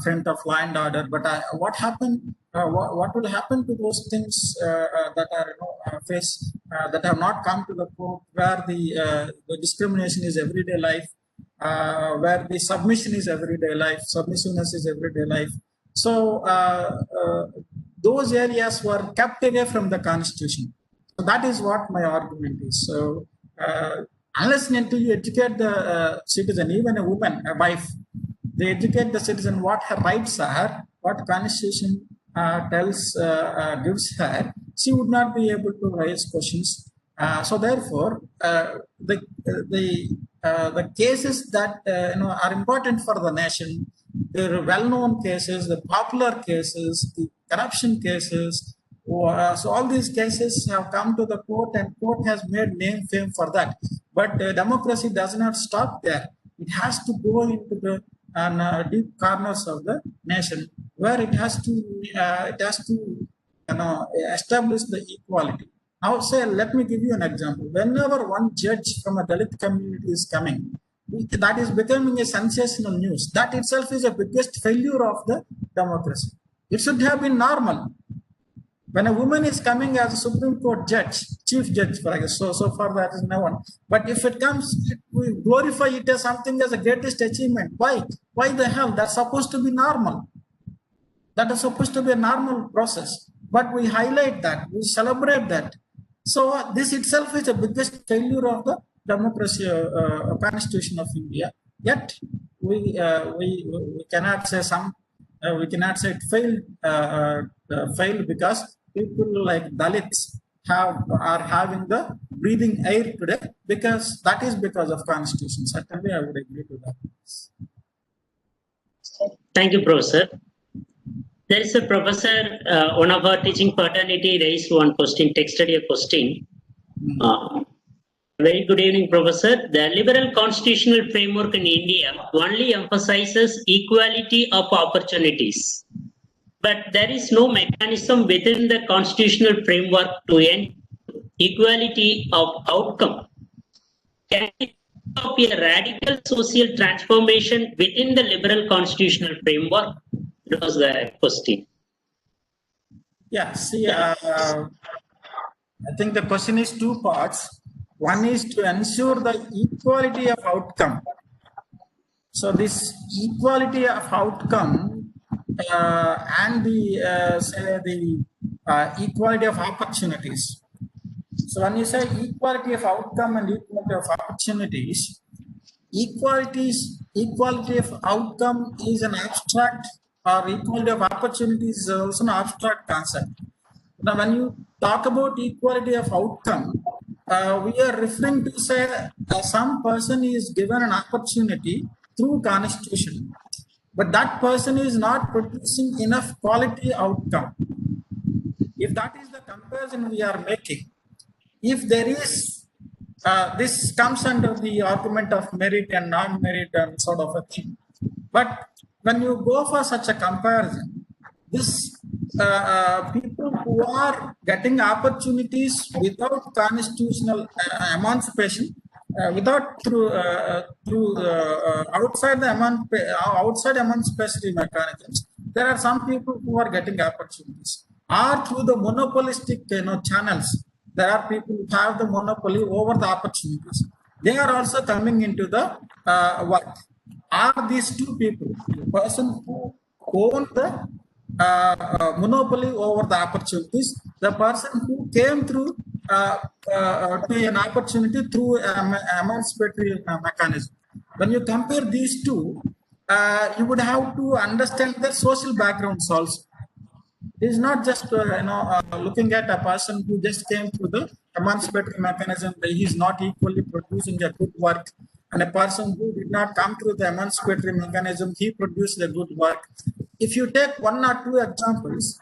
Speaker 2: front of law and order. But what happened? What will happen to those things that are that have not come to the court, where the discrimination is everyday life, where the submission is everyday life, submissiveness is everyday life. So those areas were kept away from the constitution. So that is what my argument is. So unless and until you educate the citizen, even a woman, a wife, they educate the citizen what her rights are, what constitution gives her, she would not be able to raise questions. So therefore, the cases that are important for the nation, the well-known cases, the popular cases, the corruption cases. So all these cases have come to the court, and court has made name fame for that. But democracy does not stop there. It has to go into the deep corners of the nation, where it has to establish the equality. Now, say, let me give you an example. Whenever one judge from a Dalit community is coming, that is becoming a sensational news. That itself is the biggest failure of the democracy. It should have been normal. When a woman is coming as a Supreme Court judge, chief judge, for example, so far that is no one. But if it comes, we glorify it as something as the greatest achievement. Why? Why the hell? That's supposed to be normal. That is supposed to be a normal process. But we highlight that, we celebrate that. So this itself is the biggest failure of the democracy, constitution of India. Yet we cannot say we cannot say it failed because people like Dalits are having the breathing air today, because that is because of constitution. Certainly, I would agree to that.
Speaker 3: Thank you, Professor. There is a professor, one of our teaching fraternity raised one question, texted a question. Very good evening, Professor. The liberal constitutional framework in India only emphasizes equality of opportunities, but there is no mechanism within the constitutional framework to end equality of outcome. Can it be a radical social transformation within the liberal constitutional framework? That was the question.
Speaker 2: Yeah, see, I think the question is two parts. One is to ensure the equality of outcome. So this equality of outcome and the equality of opportunities. So when you say equality of outcome and equality of opportunities, equality of outcome is an abstract, or equality of opportunities is also an abstract concept. Now, when you talk about equality of outcome, we are referring to say some person is given an opportunity through constitution, but that person is not producing enough quality outcome. If that is the comparison we are making, if there is, this comes under the argument of merit and non-merit and sort of a thing. But when you go for such a comparison, this people who are getting opportunities without constitutional emancipation without through outside emancipatory mechanisms, there are some people who are getting opportunities, or through the monopolistic channels. There are people who have the monopoly over the opportunities. They are also coming into the work. Are these two people, the person who own the monopoly over the opportunities, the person who came through to an opportunity through emancipatory mechanism. When you compare these two, you would have to understand their social backgrounds also. It's not just looking at a person who just came through the emancipatory mechanism. He is not equally producing a good work, and a person who did not come through the emancipatory mechanism, he produced a good work. If you take one or two examples,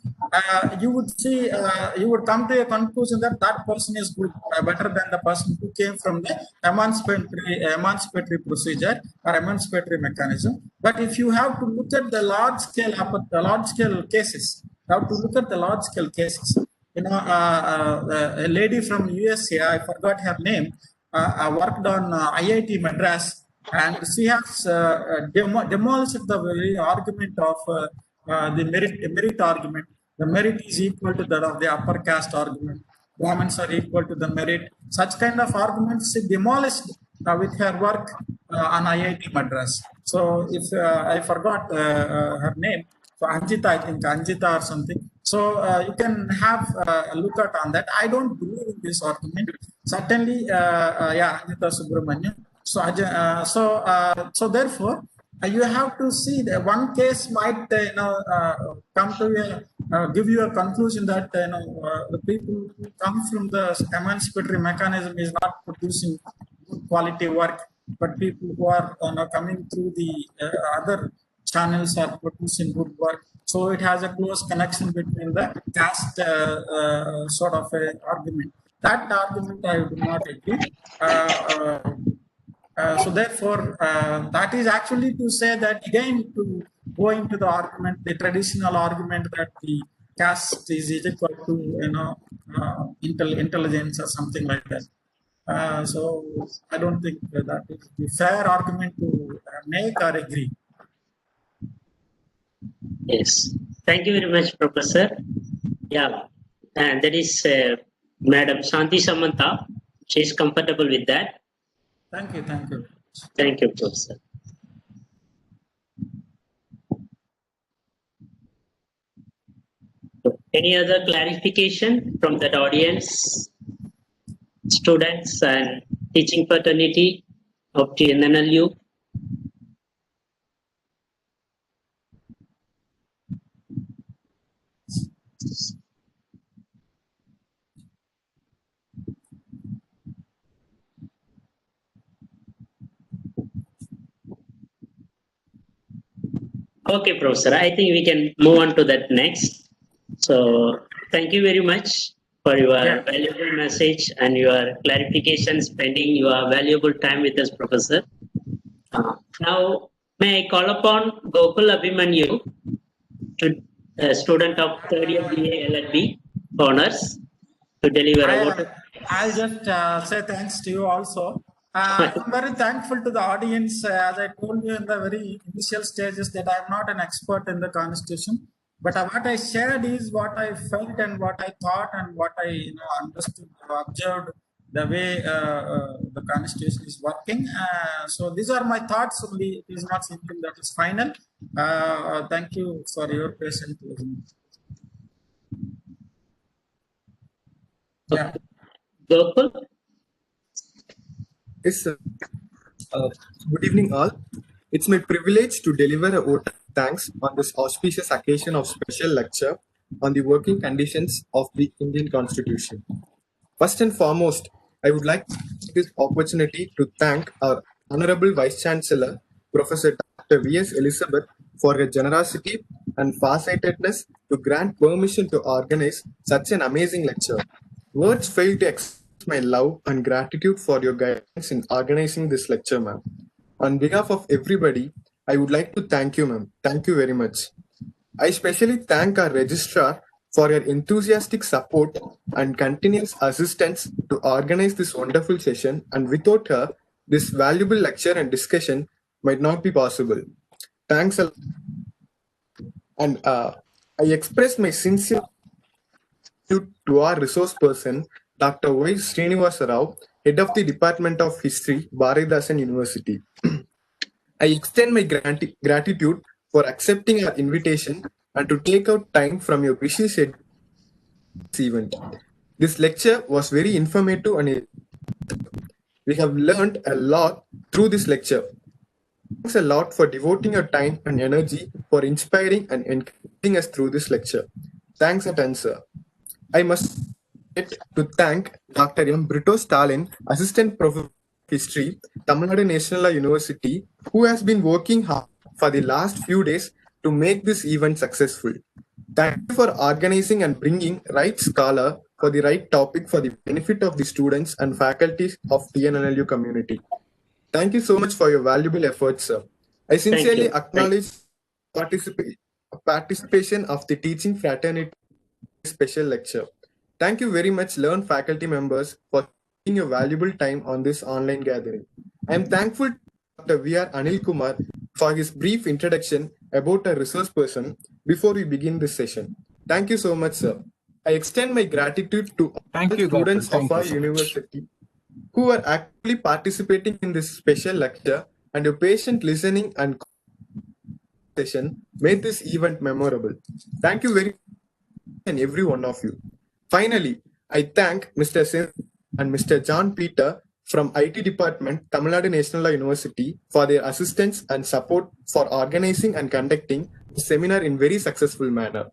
Speaker 2: you would see, you would come to a conclusion that that person is good, better than the person who came from the emancipatory procedure or emancipatory mechanism. But if you have to look at the large scale cases, you have to look at the large scale cases. A lady from USA, I forgot her name, worked on IIT Madras, and she has demolished the very argument of the merit argument. The merit is equal to that of the upper caste argument. Brahmins are equal to the merit. Such kind of arguments she demolished with her work on IIT Madras. So if I forgot her name, so Anjita, I think Anjita or something. So you can have a look at on that. I don't believe in this argument. Certainly, yeah, Anjita Subramanian. So therefore, you have to see that one case might come to give you a conclusion that the people who come from the emancipatory mechanism is not producing good quality work, but people who are coming through the other channels are producing good work. So it has a close connection between the caste sort of a argument. That argument I do not agree. So therefore, that is actually to say that again, to go into the argument, the traditional argument that the caste is equal to intelligence or something like that. So I don't think that is the fair argument to make or agree.
Speaker 3: Yes, thank you very much, Professor. Yeah, and that is Madam Shanti Samanta. She is comfortable with that.
Speaker 2: Thank you, thank you.
Speaker 3: Thank you, Professor. Any other clarification from that audience, students and teaching fraternity of TNNLU? Okay, Professor, I think we can move on to that next. So thank you very much for your valuable message and your clarification, spending your valuable time with us, Professor. Now, may I call upon Gokul Abhimanyu, a student of third year BA LLB honors, to deliver a vote.
Speaker 2: I'll just say thanks to you also. I'm very thankful to the audience. As I told you in the very initial stages, that I'm not an expert in the Constitution, but what I shared is what I felt and what I thought and what I understood, observed the way the Constitution is working. So these are my thoughts only. It is not something that is final. Thank you for your patient listening. Yeah.
Speaker 3: Gokul?
Speaker 4: Yes, sir. Good evening, all. It's my privilege to deliver a vote of thanks on this auspicious occasion of special lecture on the working conditions of the Indian Constitution. First and foremost, I would like to take this opportunity to thank our Honorable Vice Chancellor, Professor Dr. V.S. Elizabeth, for her generosity and farsightedness to grant permission to organize such an amazing lecture. Words fail to express my love and gratitude for your guidance in organizing this lecture, ma'am. On behalf of everybody, I would like to thank you, ma'am. Thank you very much. I especially thank our registrar for your enthusiastic support and continuous assistance to organize this wonderful session, and without her, this valuable lecture and discussion might not be possible. Thanks a lot. And I express my sincere gratitude to our resource person, Dr. Srinivasa Rao, Head of the Department of History, Bharathidasan University. I extend my gratitude for accepting our invitation and to take out time from your busy schedule for this event. This lecture was very informative and we have learned a lot through this lecture. Thanks a lot for devoting your time and energy for inspiring and encouraging us through this lecture. Thanks a ton, sir. I must to thank Dr. M. Brito Stalin, Assistant Professor of History, Tamil Nadu National University, who has been working hard for the last few days to make this event successful. Thank you for organizing and bringing right scholar for the right topic for the benefit of the students and faculty of TNLU community. Thank you so much for your valuable efforts, sir. I sincerely acknowledge participation of the teaching fraternity special lecture. Thank you very much, learned faculty members, for taking your valuable time on this online gathering. I am thankful to Dr. V.R. Anil Kumar for his brief introduction about a resource person before we begin this session. Thank you so much, sir. I extend my gratitude to all students of our university who are actively participating in this special lecture, and your patient listening and session made this event memorable. Thank you very much and every one of you. Finally, I thank Mr. Sen and Mr. John Peter from IT Department, Tamil Nadu National University for their assistance and support for organizing and conducting the seminar in very successful manner.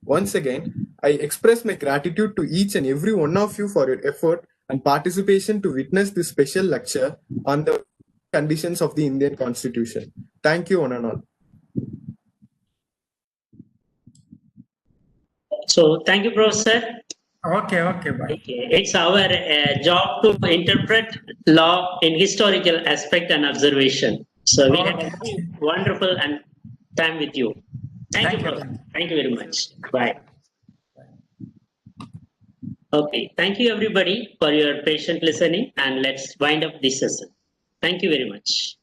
Speaker 4: Once again, I express my gratitude to each and every one of you for your effort and participation to witness this special lecture on the conditions of the Indian Constitution. Thank you, one and all.
Speaker 3: So, thank you, Professor.
Speaker 2: Okay, bye.
Speaker 3: Okay. It's our job to interpret law in historical aspect and observation. So, we had a wonderful and time with you. Thank you, Professor. Thank you very much. Bye. Okay, thank you everybody for your patient listening, and let's wind up this session. Thank you very much.